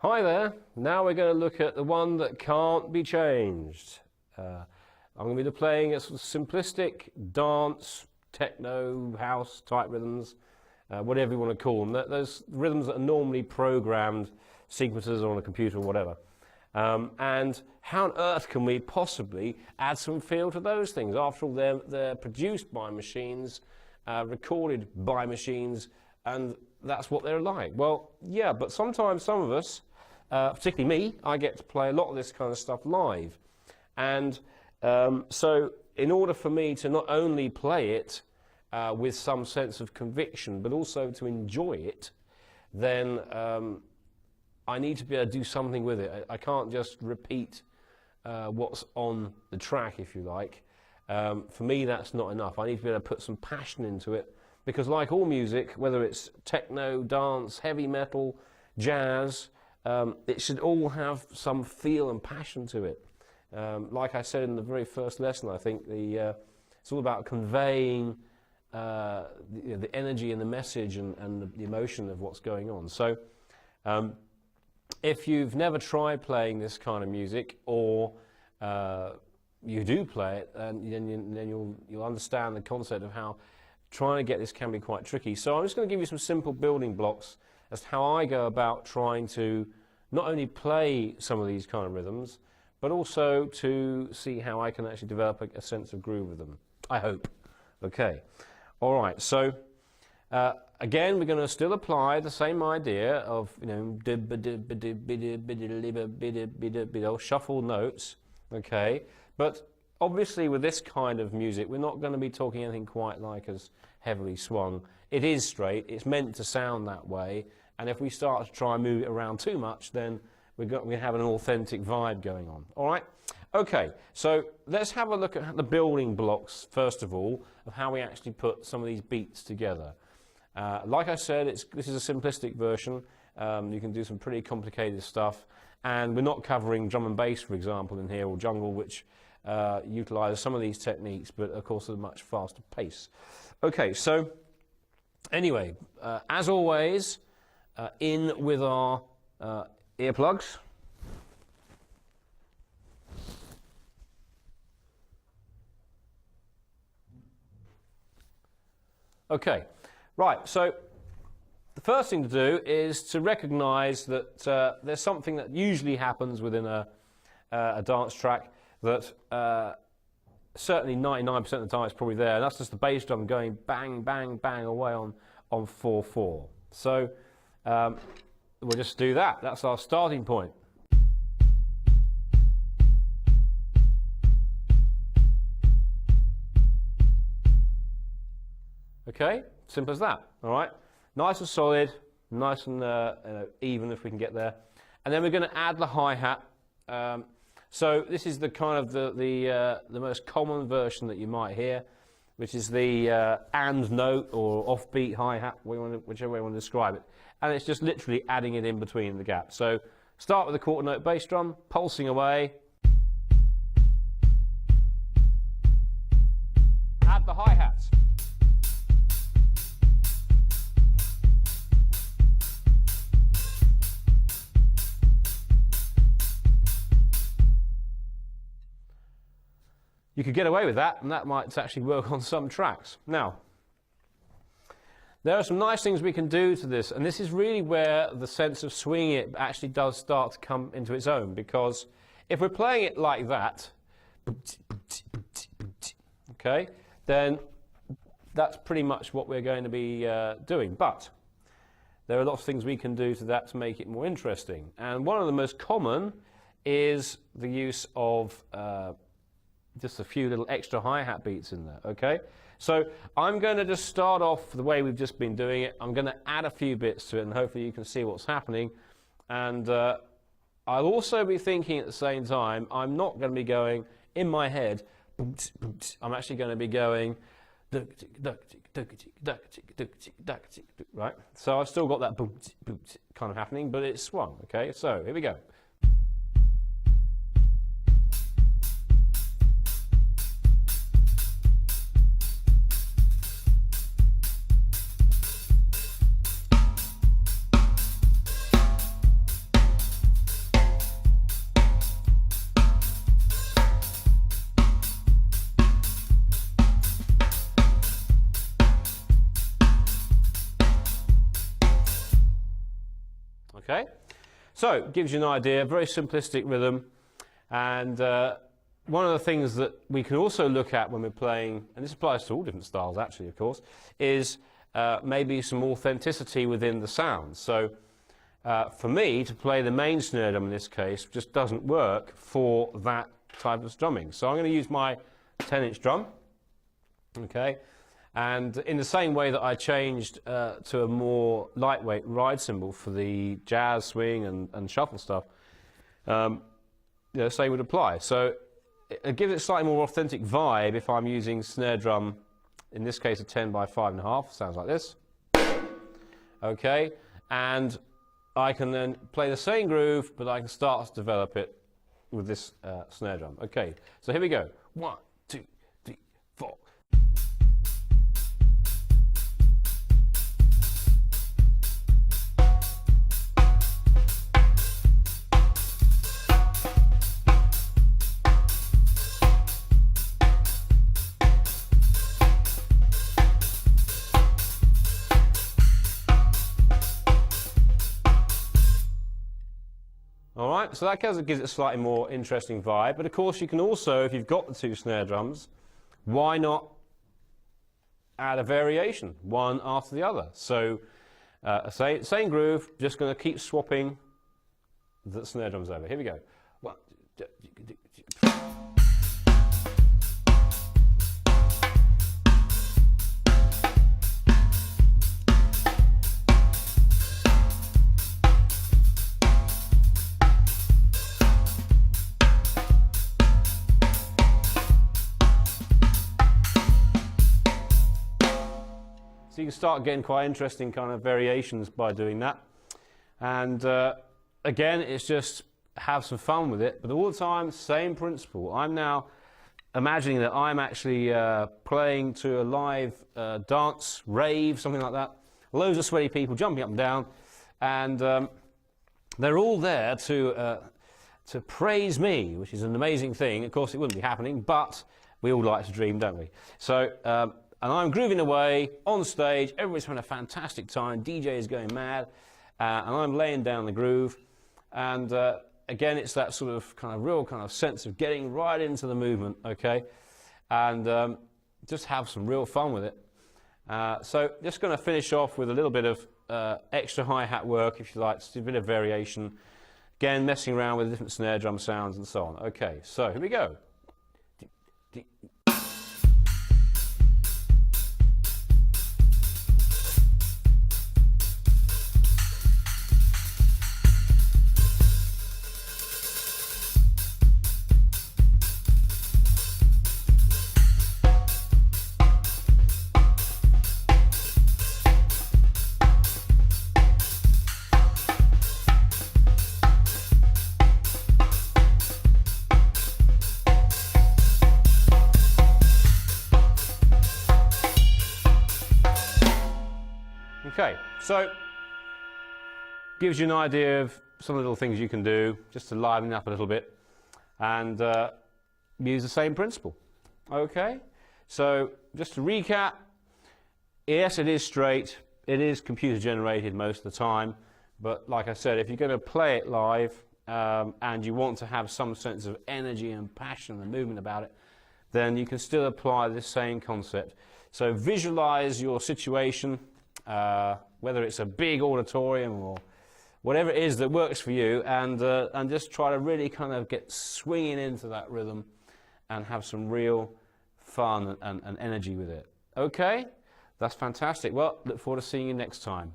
Hi there, now we're going to look at the one that can't be changed. I'm going to be playing a sort of simplistic dance, techno, house type rhythms, whatever you want to call them. Those rhythms that are normally programmed sequences on a computer or whatever. And how on earth can we possibly add some feel to those things? After all, they're produced by machines, recorded by machines, and that's what they're like. Well, yeah, but sometimes some of us, particularly me, I get to play a lot of this kind of stuff live. And so in order for me to not only play it with some sense of conviction, but also to enjoy it, then I need to be able to do something with it. I can't just repeat what's on the track, if you like. For me, that's not enough. I need to be able to put some passion into it, because like all music, whether it's techno, dance, heavy metal, jazz, it should all have some feel and passion to it. Like I said in the very first lesson, I think it's all about conveying the energy and the message and the emotion of what's going on. So if you've never tried playing this kind of music, or you do play it, then you'll understand the concept of how trying to get this can be quite tricky. So I'm just going to give you some simple building blocks as to how I go about trying to not only play some of these kind of rhythms, but also to see how I can actually develop a sense of groove with them, I hope. Okay, all right, so again, we're going to still apply the same idea of, shuffle notes, okay, but obviously with this kind of music, we're not going to be talking anything quite like as heavily swung. It is straight, it's meant to sound that way, and if we start to try and move it around too much, then we have an authentic vibe going on. All right? Okay, so let's have a look at the building blocks, first of all, of how we actually put some of these beats together. Like I said, this is a simplistic version. You can do some pretty complicated stuff, and we're not covering drum and bass, for example, in here, or jungle, which utilises some of these techniques, but of course at a much faster pace. Okay, so anyway, as always, in with our earplugs. Okay, right, so the first thing to do is to recognise that there's something that usually happens within a dance track that certainly 99% of the time it's probably there, and that's just the bass drum going bang, bang, bang away on 4/4. So we'll just do that. That's our starting point. Okay, simple as that. All right, nice and solid, nice and even if we can get there. And then we're going to add the hi-hat. So this is the kind of the most common version that you might hear, which is the and note or offbeat hi-hat, whichever way you want to describe it. And it's just literally adding it in between the gaps. So start with a quarter note bass drum, pulsing away. Add the hi-hats. You could get away with that, and that might actually work on some tracks. Now, there are some nice things we can do to this, and this is really where the sense of swinging it actually does start to come into its own, because if we're playing it like that, okay, then that's pretty much what we're going to be doing. But there are lots of things we can do to that to make it more interesting. And one of the most common is the use of just a few little extra hi-hat beats in there, okay? So I'm going to just start off the way we've just been doing it. I'm going to add a few bits to it, and hopefully you can see what's happening. And I'll also be thinking at the same time, I'm not going to be going in my head, I'm actually going to be going, right? So I've still got that kind of happening, but it's swung, okay? So here we go. Okay, so it gives you an idea, very simplistic rhythm, and one of the things that we can also look at when we're playing, and this applies to all different styles actually, of course, is maybe some authenticity within the sound. So for me to play the main snare drum in this case just doesn't work for that type of strumming. So I'm going to use my 10-inch drum, okay, and in the same way that I changed to a more lightweight ride cymbal for the jazz, swing and shuffle stuff, the same would apply. So it gives it a slightly more authentic vibe if I'm using snare drum, in this case a 10 by 5.5, sounds like this, okay, and I can then play the same groove, but I can start to develop it with this snare drum. Okay, so here we go. 1, 2, 3, 4. Alright, so that gives it a slightly more interesting vibe, but of course you can also, if you've got the two snare drums, why not add a variation, one after the other? So, same groove, just going to keep swapping the snare drums over. Here we go. 1, 2, 3. So you can start getting quite interesting kind of variations by doing that. And again, it's just have some fun with it, but all the time, same principle. I'm now imagining that I'm actually playing to a live dance, rave, something like that. Loads of sweaty people jumping up and down, and they're all there to praise me, which is an amazing thing. Of course, it wouldn't be happening, but we all like to dream, don't we? So, and I'm grooving away on stage, everybody's having a fantastic time, DJ is going mad, and I'm laying down the groove, and again, it's that sort of real sense of getting right into the movement, okay, and just have some real fun with it. So just going to finish off with a little bit of extra hi-hat work, if you like, just a bit of variation, again, messing around with different snare drum sounds and so on. Okay, so here we go. Okay, so gives you an idea of some little things you can do just to liven it up a little bit, and use the same principle. Okay, so just to recap, yes, it is straight, it is computer generated most of the time, but like I said, if you're going to play it live and you want to have some sense of energy and passion and movement about it, then you can still apply this same concept. So visualize your situation, whether it's a big auditorium or whatever it is that works for you, and just try to really get swinging into that rhythm and have some real fun and energy with it. Okay, that's fantastic. Well, look forward to seeing you next time.